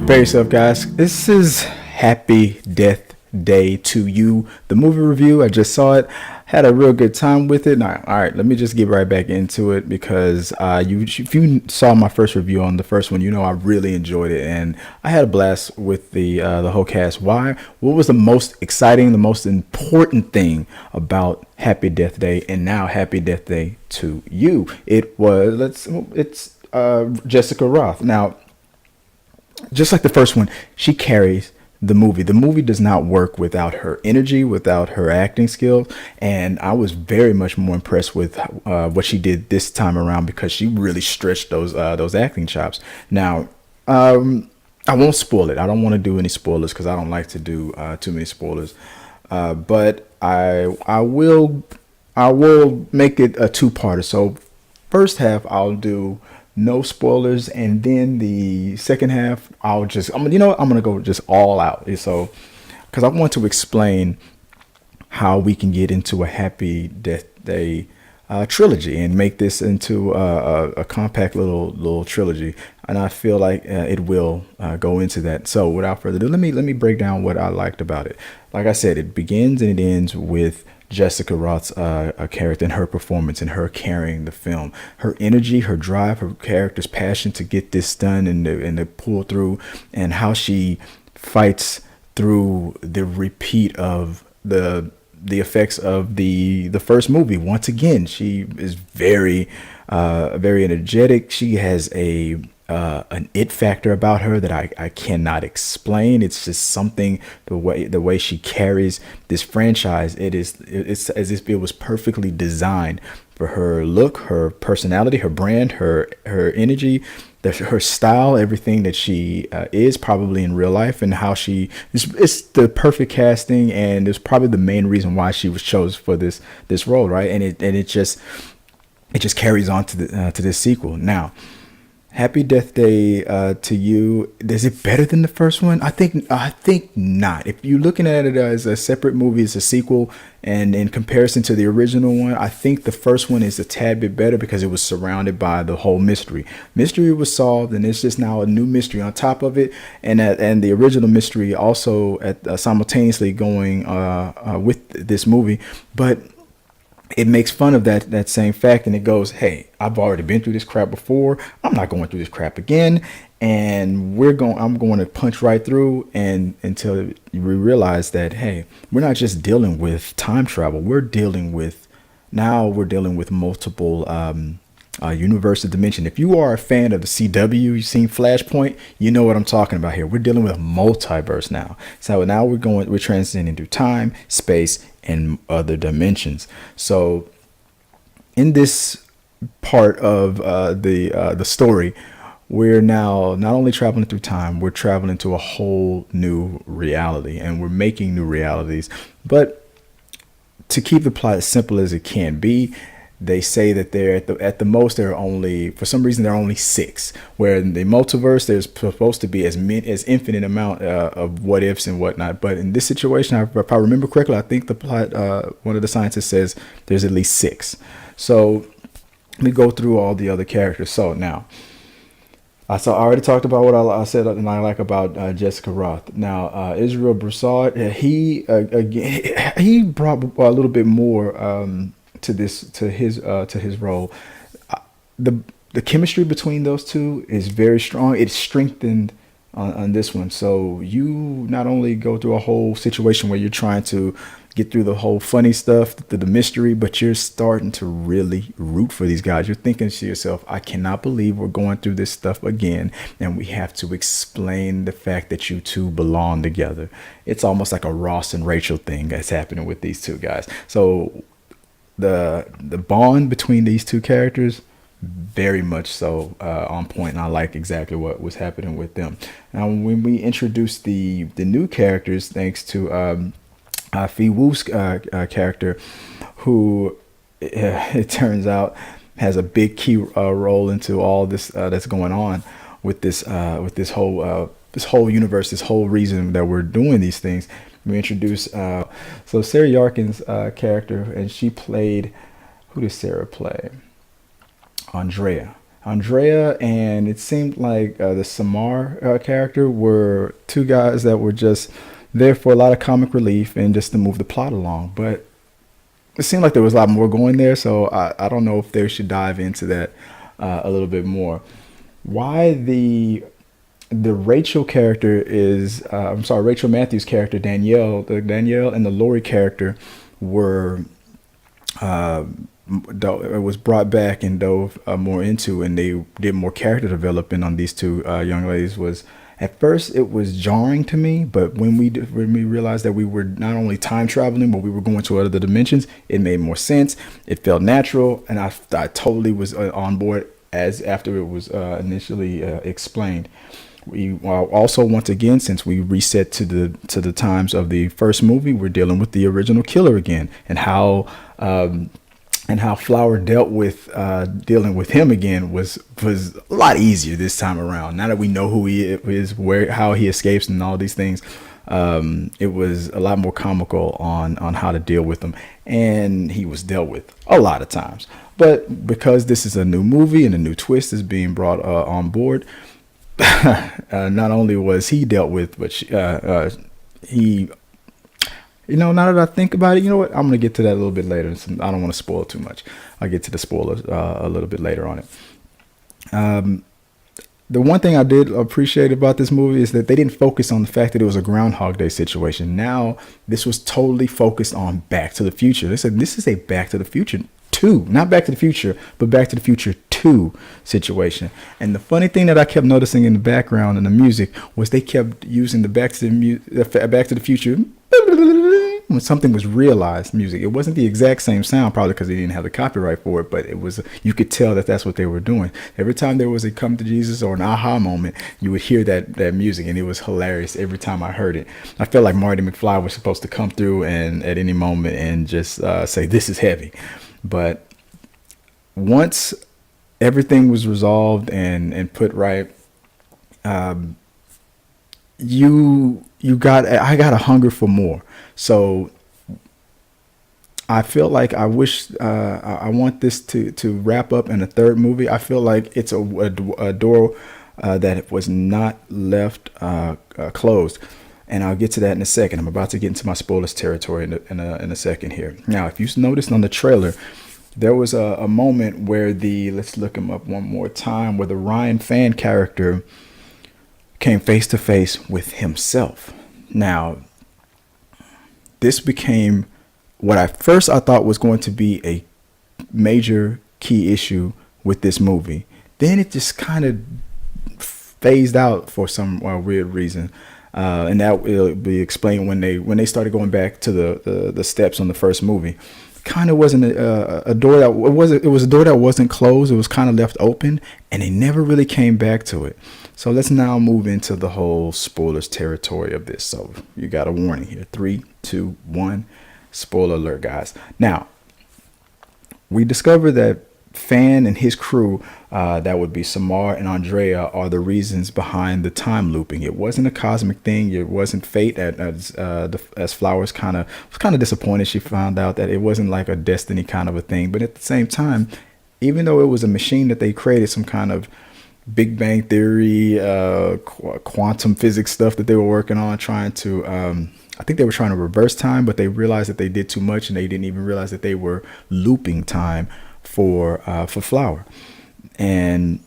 Prepare yourself, guys. This is Happy Death Day to You. The movie review, I just saw it. Had a real good time with it. Now, all right, let me just get right back into it because if you saw my first review on the first one, you know I really enjoyed it and I had a blast with the whole cast. Why? What was the most exciting, the most important thing about Happy Death Day and now Happy Death Day to You? It's Jessica Roth. Now, just like the first one, she carries the movie. The movie does not work without her energy, without her acting skills, and I was very much more impressed with what she did this time around because she really stretched those acting chops. Now, I won't spoil it. I don't want to do any spoilers because I don't like to do too many spoilers. But I will make it a two-parter. So first half I'll do no spoilers, and then the second half I'm gonna go just all out. So because I want to explain how we can get into a Happy Death Day trilogy and make this into a compact little trilogy, and I feel like it will go into that. So without further ado, let me break down what I liked about it. Like I said, it begins and it ends with Jessica Roth's character and her performance and her carrying the film, her energy, her drive, her character's passion to get this done and to pull through, and how she fights through the repeat of the effects of the first movie. Once again, she is very energetic. She has an it factor about her that I cannot explain. It's just something, the way she carries this franchise. It's as if it was perfectly designed for her look, her personality, her brand, her energy, her style, everything that she is probably in real life, and how it's the perfect casting, and it's probably the main reason why she was chosen for this role, right? And it just carries on to this sequel. Now, Happy Death Day to You. Is it better than the first one? I think not. If you're looking at it as a separate movie, it's a sequel, and in comparison to the original one, I think the first one is a tad bit better because it was surrounded by the whole mystery. Mystery was solved, and it's just now a new mystery on top of it, and the original mystery also simultaneously going with this movie, but it makes fun of that same fact, and it goes, hey, I've already been through this crap before. I'm not going through this crap again, and I'm going to punch right through, and until we realize that, hey, we're not just dealing with time travel. We're dealing with multiple universal dimension. If you are a fan of the CW, you've seen Flashpoint, you know what I'm talking about here. We're dealing with multiverse now. So now we're transcending through time, space, and other dimensions. So in this part of the story, we're now not only traveling through time, we're traveling to a whole new reality, and we're making new realities. But to keep the plot as simple as it can be, they say that they're at the most there are only, for some reason, there are only 6. Where in the multiverse there's supposed to be as infinite amount of what ifs and whatnot. But in this situation, if I remember correctly, I think the plot, one of the scientists says there's at least 6. So let me go through all the other characters. So now, I already talked about what I said and I like about Jessica Roth. Now, Israel Broussard, he brought a little bit more to his role. The chemistry between those two is very strong. It's strengthened on this one. So you not only go through a whole situation where you're trying to get through the whole funny stuff, the mystery, but you're starting to really root for these guys. You're thinking to yourself, I cannot believe we're going through this stuff again, and we have to explain the fact that you two belong together. It's almost like a Ross and Rachel thing that's happening with these two guys. So the bond between these two characters, very much so on point, and I like exactly what was happening with them. Now, when we introduce the new characters, thanks to Fee Woo's character, who it turns out has a big key role into all this that's going on with this whole universe, this whole reason that we're doing these things. We introduce so Sarah Yarkin's character, and she played, who did Sarah play? Andrea. Andrea and it seemed like the Samar character were two guys that were just there for a lot of comic relief and just to move the plot along. But it seemed like there was a lot more going there, so I don't know if they should dive into that a little bit more. Why the Rachel character is I'm sorry, Rachel Matthews character Danielle and the Lori character were it was brought back and dove more into, and they did more character development on these two young ladies. Was at first it was jarring to me, but when we realized that we were not only time traveling, but we were going to other dimensions, it made more sense. It felt natural, and I totally was on board as after it was initially explained. We also, once again, since we reset to the times of the first movie, we're dealing with the original killer again, and how Flower dealt with dealing with him again was a lot easier this time around. Now that we know who he is, how he escapes, and all these things, it was a lot more comical on how to deal with him, and he was dealt with a lot of times. But because this is a new movie and a new twist is being brought on board, not only was he dealt with, but he. Now that I think about it, you know what? I'm going to get to that a little bit later. I don't want to spoil too much. I'll get to the spoilers a little bit later on it. The one thing I did appreciate about this movie is that they didn't focus on the fact that it was a Groundhog Day situation. Now, this was totally focused on Back to the Future. They said this is a Back to the Future 2, not Back to the Future, but Back to the Future 2 situation. And the funny thing that I kept noticing in the background and the music was they kept using the Back to the Future when something was realized music. It wasn't the exact same sound, probably because they didn't have the copyright for it, but it was, you could tell that that's what they were doing. Every time there was a come to Jesus or an aha moment, you would hear that music, and it was hilarious every time I heard it. I felt like Marty McFly was supposed to come through and at any moment and just say, this is heavy. But once everything was resolved and put right, I got a hunger for more. So I feel like I wish I want this to wrap up in a third movie. I feel like it's a door that was not left closed, and I'll get to that in a second. I'm about to get into my spoilers territory in a second here. Now, if you noticed on the trailer, there was a moment where let's look him up one more time, where the Ryan fan character came face to face with himself. Now, this became what I thought was going to be a major key issue with this movie. Then it just kind of phased out for some weird reason, and that will be explained when they started going back to the steps on the first movie. Kind of wasn't a door that it was a door that wasn't closed. It was kind of left open, and they never really came back to it. So let's now move into the whole spoilers territory of this. So you got a warning here. 3, 2, 1. Spoiler alert, guys. Now, we discovered that Fan and his crew, that would be Samar and Andrea, are the reasons behind the time looping. It wasn't a cosmic thing. It wasn't fate. As Flowers was kind of disappointed. She found out that it wasn't like a destiny kind of a thing. But at the same time, even though it was a machine that they created, some kind of Big Bang Theory, quantum physics stuff that they were working on, trying to, I think they were trying to reverse time, but they realized that they did too much, and they didn't even realize that they were looping time for Flower. And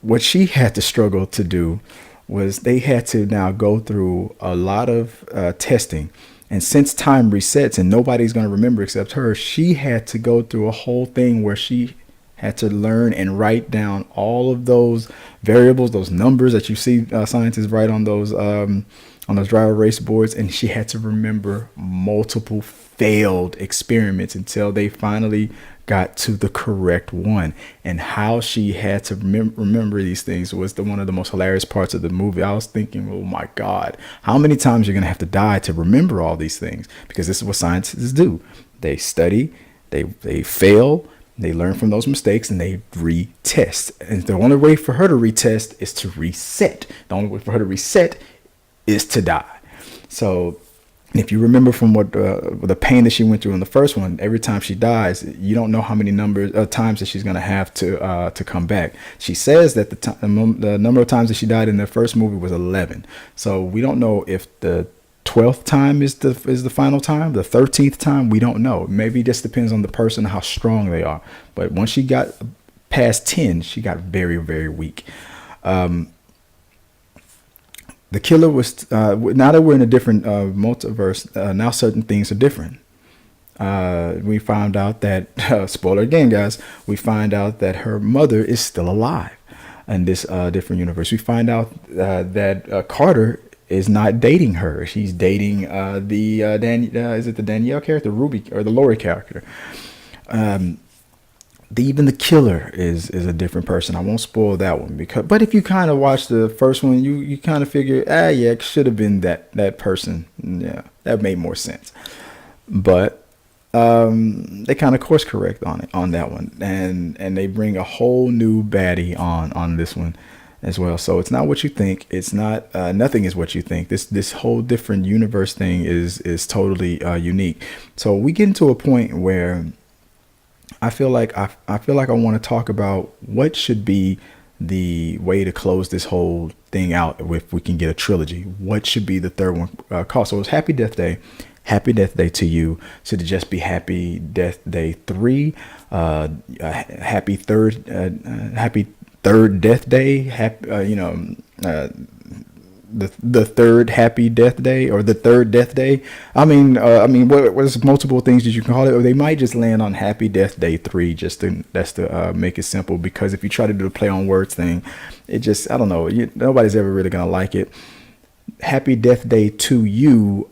what she had to struggle to do was they had to now go through a lot of testing. And since time resets and nobody's going to remember except her, she had to go through a whole thing where she had to learn and write down all of those variables, those numbers that you see scientists write on those dry erase boards. And she had to remember multiple failed experiments until they finally got to the correct one. And how she had to remember these things was one of the most hilarious parts of the movie. I was thinking, oh my God, how many times you're going to have to die to remember all these things? Because this is what scientists do. They study, they fail, they learn from those mistakes, and they retest. And the only way for her to retest is to reset. The only way for her to reset is to die. So And if you remember from what the pain that she went through in the first one, every time she dies, you don't know how many times that she's going to have to come back. She says that the number of times that she died in the first movie was 11. So we don't know if the 12th time is the final time, the 13th time. We don't know. Maybe it just depends on the person, how strong they are. But once she got past 10, she got very, very weak. The killer was, now that we're in a different multiverse, now certain things are different. We found out that, spoiler again, guys, we find out that her mother is still alive in this different universe. We find out that Carter is not dating her. She's dating is it the Danielle character, Ruby, or the Lori character? Even the killer is a different person. I won't spoil that one but if you kind of watch the first one, you kind of figure, yeah, it should have been that person. Yeah, that made more sense. But they kind of course correct on that one, and they bring a whole new baddie on this one as well. So it's not what you think. It's not nothing is what you think. This whole different universe thing is totally unique. So we get into a point where I feel like I want to talk about what should be the way to close this whole thing out. If we can get a trilogy, what should be the third one called? So it's Happy Death Day. Happy Death Day to You. Should it just be Happy Death Day 3? Happy third Death Day. The third Happy Death Day, or the third Death Day. I mean, what's multiple things that you can call it? Or they might just land on Happy Death Day 3, just to make it simple. Because if you try to do the play on words thing, it just, I don't know. Nobody's ever really gonna like it. Happy Death Day to You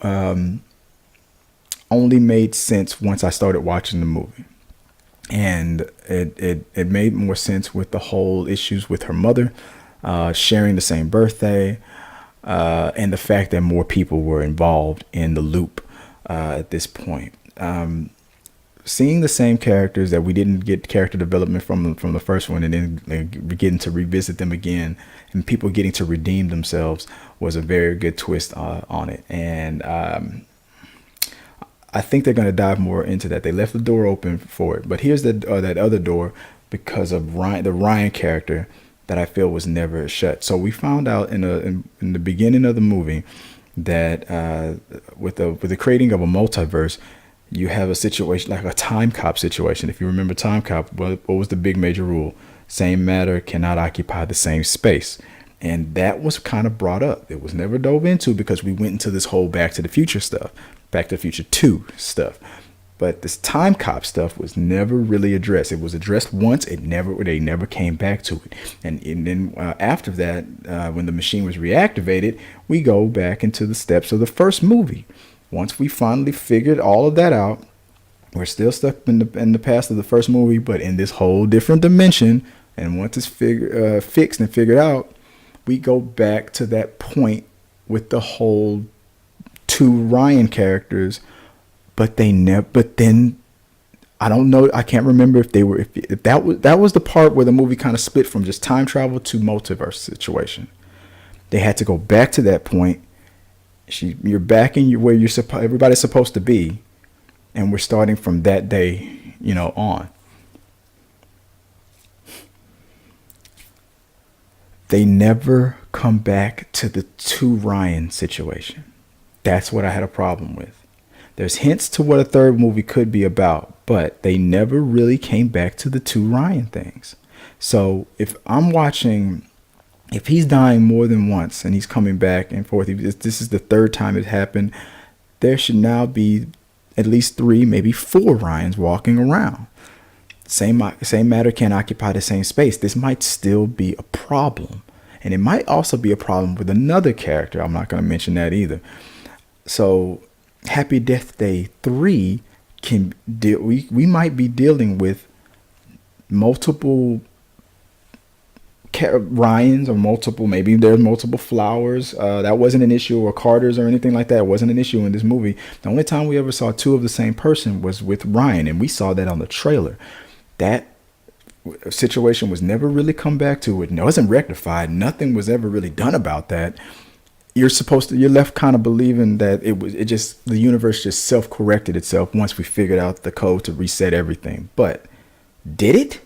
only made sense once I started watching the movie, and it made more sense with the whole issues with her mother, sharing the same birthday. And the fact that more people were involved in the loop at this point. Seeing the same characters that we didn't get character development from the first one, and then getting to revisit them again, and people getting to redeem themselves, was a very good twist on it. And I think they're going to dive more into that. They left the door open for it. But here's that other door, because of the Ryan character, that I feel was never shut. So we found out in the beginning of the movie that with the creating of a multiverse, you have a situation like a time cop situation. If you remember time cop, what was the big major rule? Same matter cannot occupy the same space. And that was kind of brought up. It was never dove into, because we went into this whole Back to the Future stuff, Back to the Future 2 stuff. But this time cop stuff was never really addressed. It was addressed once. They never came back to it. And then after that, when the machine was reactivated, we go back into the steps of the first movie. Once we finally figured all of that out, we're still stuck in the past of the first movie, but in this whole different dimension. And once it's fixed and figured out, we go back to that point with the whole two Ryan characters. But then I don't know. I can't remember if that was the part where the movie kind of split from just time travel to multiverse situation. They had to go back to that point. You're back in where everybody's supposed to be, and we're starting from that day, on. They never come back to the two Ryan situation. That's what I had a problem with. There's hints to what a third movie could be about, but they never really came back to the two Ryan things. So if he's dying more than once and he's coming back and forth, if this is the third time it happened, there should now be at least 3, maybe 4 Ryans walking around. Same matter can't occupy the same space. This might still be a problem. And it might also be a problem with another character. I'm not going to mention that either. So Happy Death Day 3 we might be dealing with multiple Ryans, or maybe there's multiple Flowers. That wasn't an issue, or Carters or anything like that. It wasn't an issue in this movie. The only time we ever saw 2 of the same person was with Ryan, and we saw that on the trailer. That situation was never really come back to. It wasn't rectified. Nothing was ever really done about that. you're left kind of believing that the universe just self-corrected itself once we figured out the code to reset everything. But did it?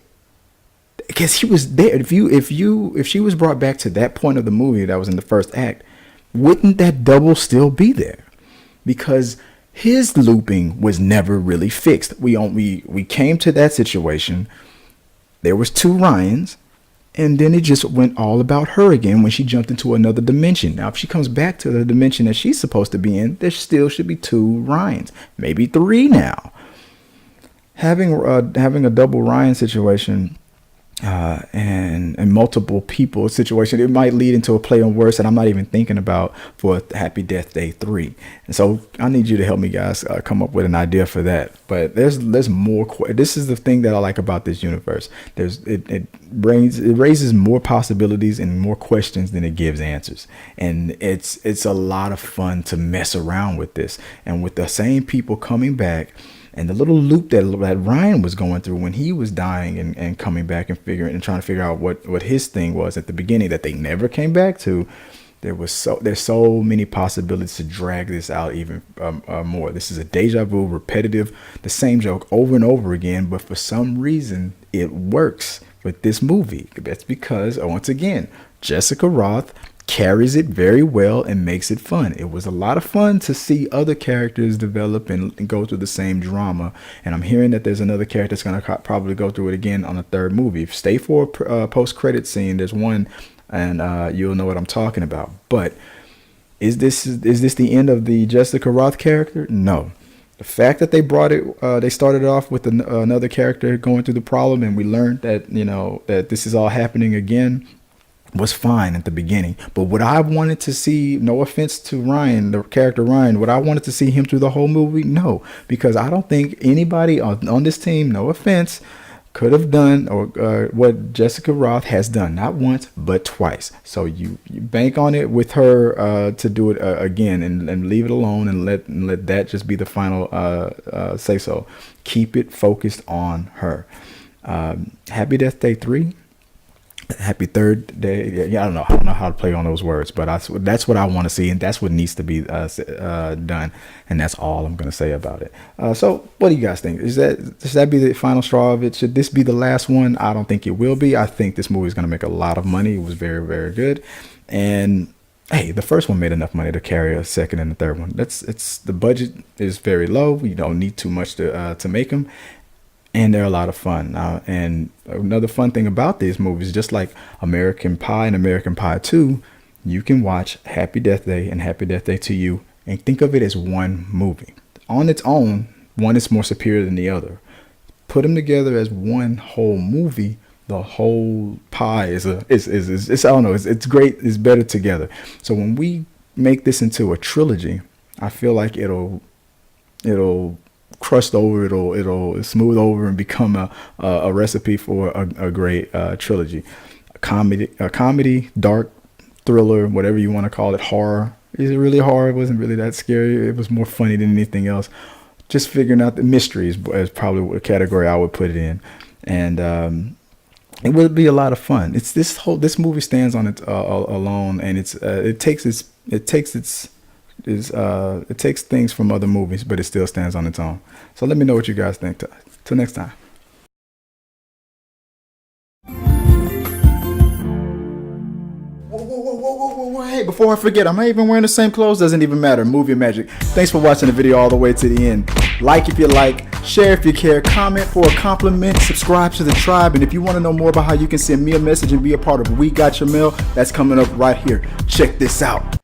Because he was there. If she was brought back to that point of the movie that was in the first act, wouldn't that double still be there? Because his looping was never really fixed. We came to that situation. There was two Ryans, and then it just went all about her again when she jumped into another dimension. Now, if she comes back to the dimension that she's supposed to be in, there still should be two Ryans, maybe three now. Having a double Ryan situation and multiple people situation, it might lead into a play on words that I'm not even thinking about for Happy Death Day 3. And so I need you to help me, guys, come up with an idea for that. But there's more. This is the thing that I like about this universe. It raises more possibilities and more questions than it gives answers. And it's a lot of fun to mess around with this. And with the same people coming back, and the little loop that Ryan was going through when he was dying and coming back and trying to figure out what his thing was at the beginning that they never came back to. There's so many possibilities to drag this out even more. This is a deja vu, repetitive, the same joke over and over again. But for some reason, it works with this movie. That's because, once again, Jessica Rothe carries it very well and makes it fun. It was a lot of fun to see other characters develop and go through the same drama. And I'm hearing that there's another character that's going to probably go through it again on a third movie. Stay for a post-credit scene. There's one, and you'll know what I'm talking about. But is this the end of the Jessica Rothe character? No. The fact that they started off with another character going through the problem, and we learned that that this is all happening again, was fine at the beginning. But what I wanted to see, no offense to Ryan, the character Ryan, what I wanted to see him through the whole movie, no, because I don't think anybody on this team, no offense, could have done or what Jessica Rothe has done, not once but twice. So you bank on it with her to do it again and leave it alone and let that just be the final say so. Keep it focused on her. Happy Death Day 3. Happy third day. Yeah, I don't know how to play on those words, but that's what I want to see, and that's what needs to be done, and that's all I'm going to say about it. So what do you guys think? Does that be the final straw of it? Should this be the last one? I don't think it will be. I think this movie is going to make a lot of money. It was very, very good, and hey, the first one made enough money to carry a second and a third one. The budget is very low. You don't need too much to make them. And they're a lot of fun. And another fun thing about these movies, just like American Pie and American Pie 2, you can watch Happy Death Day and Happy Death Day to You and think of it as one movie. On its own, one is more superior than the other. Put them together as one whole movie, the whole pie is I don't know, it's great, it's better together. So when we make this into a trilogy, I feel like it'll crust over, it'll smooth over and become a recipe for a great trilogy. A comedy, dark thriller, whatever you want to call it. Horror. Is it really horror? It wasn't really that scary. It was more funny than anything else. Just figuring out the mysteries is probably a category I would put it in, and it would be a lot of fun. It's this movie stands on its alone, and it takes things from other movies, but it still stands on its own. So let me know what you guys think. Till next time. Whoa, hey, before I forget, I'm not even wearing the same clothes. Doesn't even matter. Movie magic. Thanks for watching the video all the way to the end. Like if you like, share if you care, comment for a compliment, subscribe to the tribe, and if you want to know more about how you can send me a message and be a part of We Got Your Mail, that's coming up right here. Check this out.